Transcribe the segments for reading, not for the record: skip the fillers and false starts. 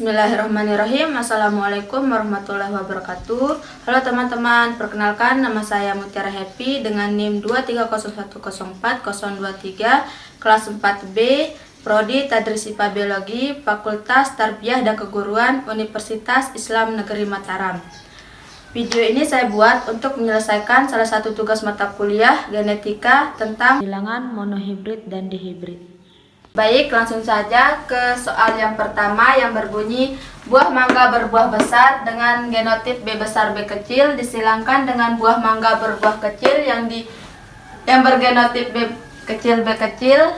Bismillahirrahmanirrahim. Assalamualaikum warahmatullahi wabarakatuh. Halo teman-teman, perkenalkan nama saya Mutiara Happy dengan NIM 230104023 kelas 4B, Prodi Tadris IPA Biologi, Fakultas Tarbiyah dan Keguruan Universitas Islam Negeri Mataram. Video ini saya buat untuk menyelesaikan salah satu tugas mata kuliah genetika tentang bilangan monohibrid dan dihibrid. Baik, langsung saja ke soal yang pertama yang berbunyi buah mangga berbuah besar dengan genotip B besar B kecil disilangkan dengan buah mangga berbuah kecil yang bergenotip B kecil B kecil.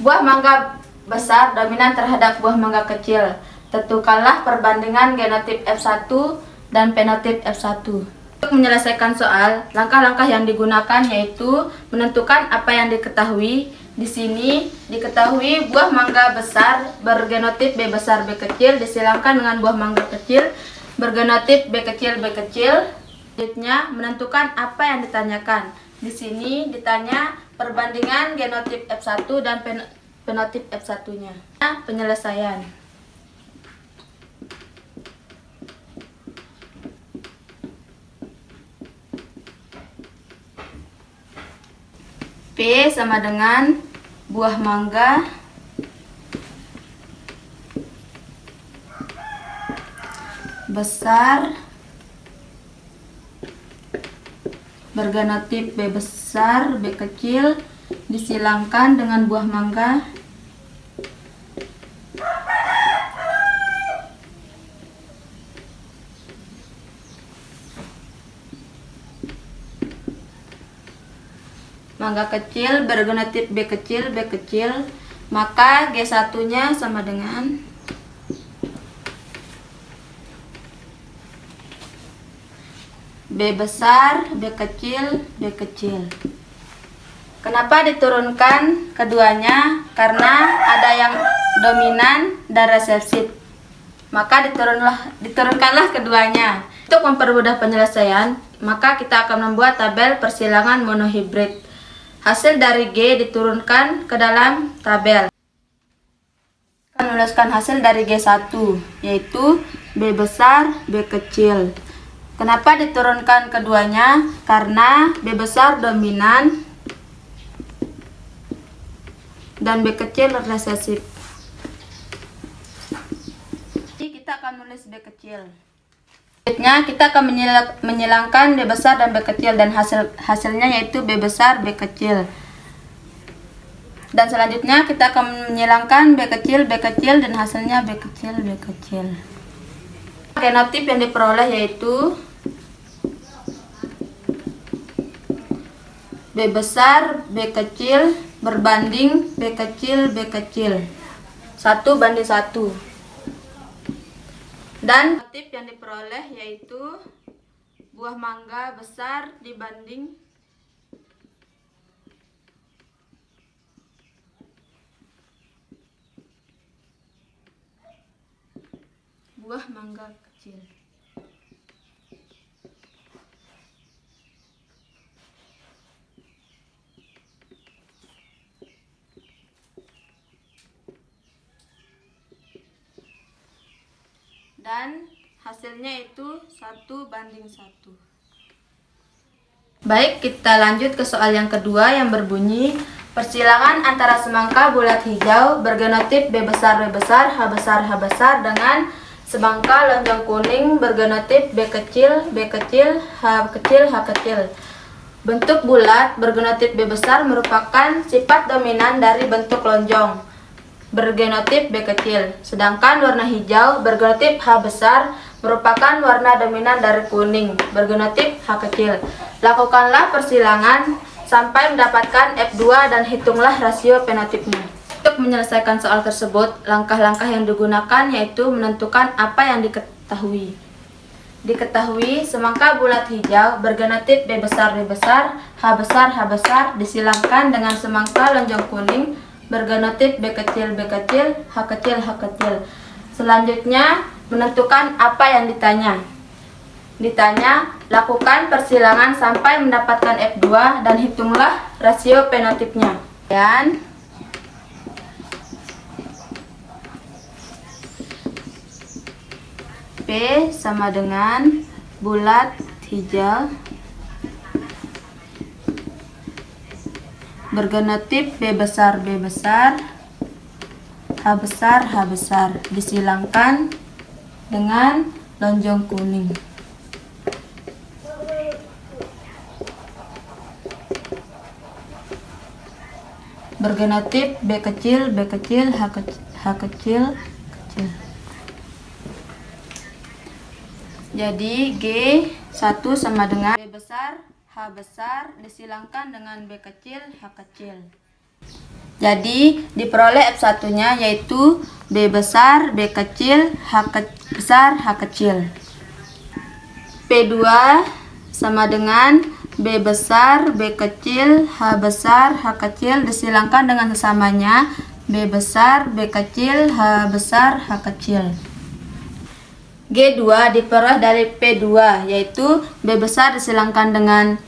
Buah mangga besar dominan terhadap buah mangga kecil. Tentukanlah perbandingan genotip F1 dan fenotip F1. Untuk menyelesaikan soal, langkah-langkah yang digunakan yaitu menentukan apa yang diketahui. Di sini diketahui buah mangga besar bergenotip B besar B kecil disilangkan dengan buah mangga kecil bergenotip B kecil B kecil. Selanjutnya menentukan apa yang ditanyakan. Di sini ditanya perbandingan genotip F1 dan fenotip F1-nya. Penyelesaian. P sama dengan buah mangga besar bergenotip B besar B kecil disilangkan dengan buah mangga kecil bergenotip B kecil B kecil, maka G1-nya sama dengan B besar B kecil B kecil. Kenapa diturunkan keduanya? Karena ada yang dominan dan resesif, maka diturunkanlah keduanya. Untuk mempermudah penyelesaian, maka kita akan membuat tabel persilangan monohibrid. Hasil dari G diturunkan ke dalam tabel. Kita menuliskan hasil dari G1, yaitu B besar B kecil. Kenapa diturunkan keduanya? Karena B besar dominan dan B kecil resesif. Jadi kita akan menulis B kecil. Selanjutnya kita akan menyilangkan B besar dan B kecil dan hasilnya yaitu B besar B kecil. Dan selanjutnya kita akan menyilangkan B kecil dan hasilnya B kecil B kecil. Genotip yang diperoleh yaitu B besar B kecil berbanding B kecil B kecil 1:1. Dan genotip yang diperoleh yaitu buah mangga besar dibanding buah mangga kecil. Dan hasilnya itu 1:1. Baik, kita lanjut ke soal yang kedua yang berbunyi persilangan antara semangka bulat hijau bergenotip B besar B besar H besar H besar dengan semangka lonjong kuning bergenotip B kecil B kecil H kecil H kecil. Bentuk bulat bergenotip B besar merupakan sifat dominan dari bentuk lonjong bergenotip B kecil, sedangkan warna hijau bergenotip H besar merupakan warna dominan dari kuning bergenotip H kecil. Lakukanlah persilangan sampai mendapatkan F2 dan hitunglah rasio fenotipnya. Untuk menyelesaikan soal tersebut, langkah-langkah yang digunakan yaitu menentukan apa yang diketahui. Diketahui semangka bulat hijau bergenotip B besar B besar H besar H besar disilangkan dengan semangka lonjong kuning bergenotip B kecil B kecil H kecil H kecil. Selanjutnya menentukan apa yang ditanya. Ditanya, lakukan persilangan sampai mendapatkan F2 dan hitunglah rasio fenotipnya. Dan sama dengan bulat hijau bergenotip B besar, H besar, disilangkan dengan lonjong kuning. Bergenotip B kecil, H kecil. Jadi G1 sama dengan B besar, H besar, disilangkan dengan B kecil, H kecil. Jadi diperoleh F1-nya yaitu B besar, B kecil, H besar, H kecil. P2 sama dengan B besar, B kecil, H besar, H kecil, disilangkan dengan sesamanya B besar, B kecil, H besar, H kecil. G2 diperoleh dari P2 yaitu B besar disilangkan dengan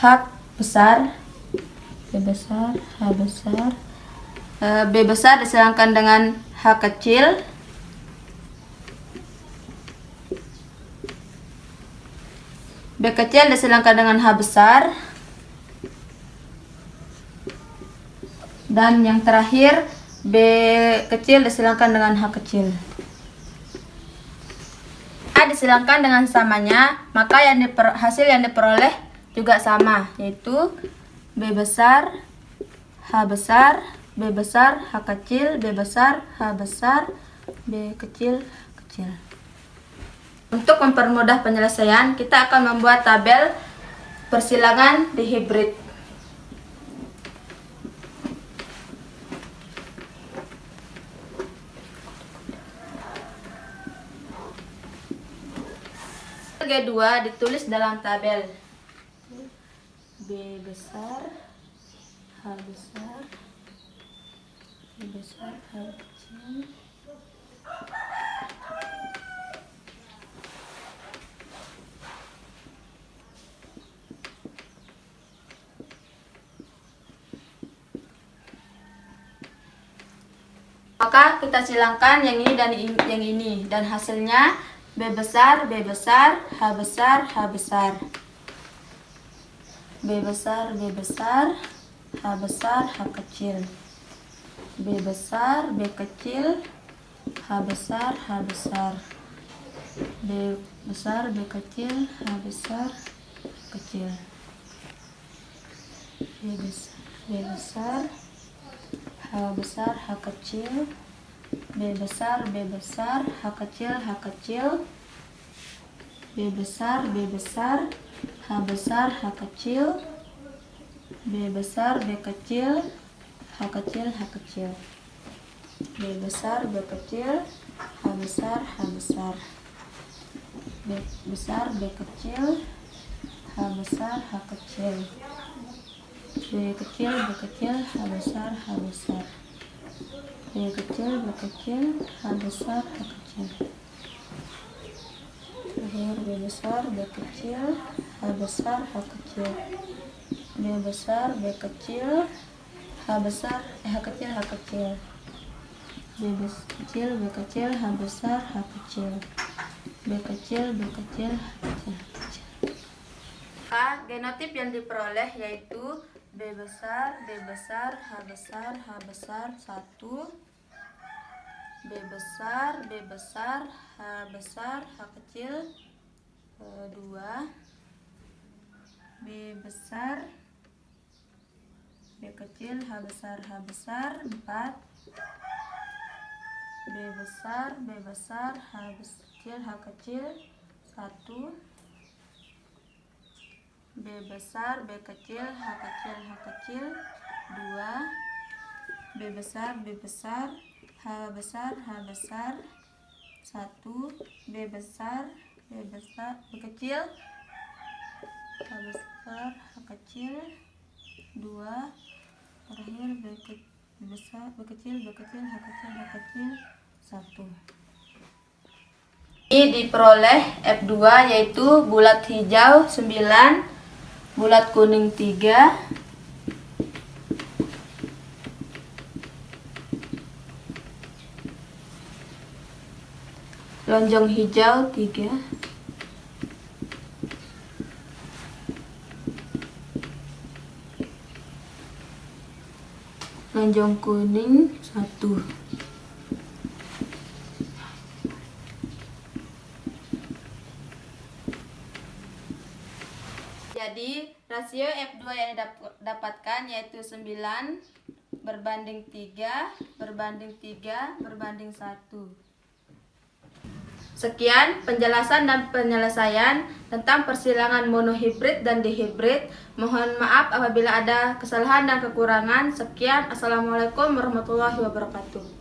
H besar, B besar, H besar, B besar disilangkan dengan H kecil, B kecil disilangkan dengan H besar, dan yang terakhir B kecil disilangkan dengan H kecil. A disilangkan dengan samanya, maka hasil yang diperoleh juga sama, yaitu B besar, H besar, B besar, H kecil, B besar, H besar, B kecil, kecil. Untuk mempermudah penyelesaian, kita akan membuat tabel persilangan di hibrid. G2 ditulis dalam tabel B besar, H besar, B besar, H kecil. Maka kita silangkan yang ini dan yang ini, dan hasilnya B besar, B besar, H besar, H besar, B besar, B besar, H besar, H kecil, B besar, B kecil, H besar, H besar, B besar, B kecil, H besar, kecil, B besar, H besar, H kecil, B besar, B besar, H kecil, H kecil, B besar, B besar, H besar, H kecil, B besar, B kecil, H kecil, H kecil, B besar, B kecil, H besar, H besar, B besar, B kecil, H besar, H kecil, B kecil, B kecil, H besar, H besar, B kecil, B kecil, H besar, H kecil. B besar, B kecil, H besar, H kecil, B besar, B kecil, H besar, H kecil, H kecil, B kecil, B kecil, H besar, H kecil, B kecil, B kecil, H kecil, H kecil. Genotip yang diperoleh yaitu B besar, B besar, H besar, H besar 1, B besar, B besar, H besar, H kecil 2, B besar, B kecil, H besar, H besar 4, B besar, B besar, H kecil, H kecil 1, B besar, B kecil, H kecil, H kecil 2, B besar, B besar, H besar, H besar 1, B besar, B besar, B kecil, H besar, H kecil 2, terakhir B besar, B kecil, B kecil, H kecil, H kecil 1. Ini diperoleh F2 yaitu bulat hijau 9, bulat kuning 3, Lonjong hijau 3. Lonjong kuning 1. Jadi rasio F2 yang dapatkan yaitu 9 berbanding 3 berbanding 3 berbanding 1. Sekian penjelasan dan penyelesaian tentang persilangan monohibrid dan dihibrid. Mohon maaf apabila ada kesalahan dan kekurangan. Sekian, Assalamualaikum warahmatullahi wabarakatuh.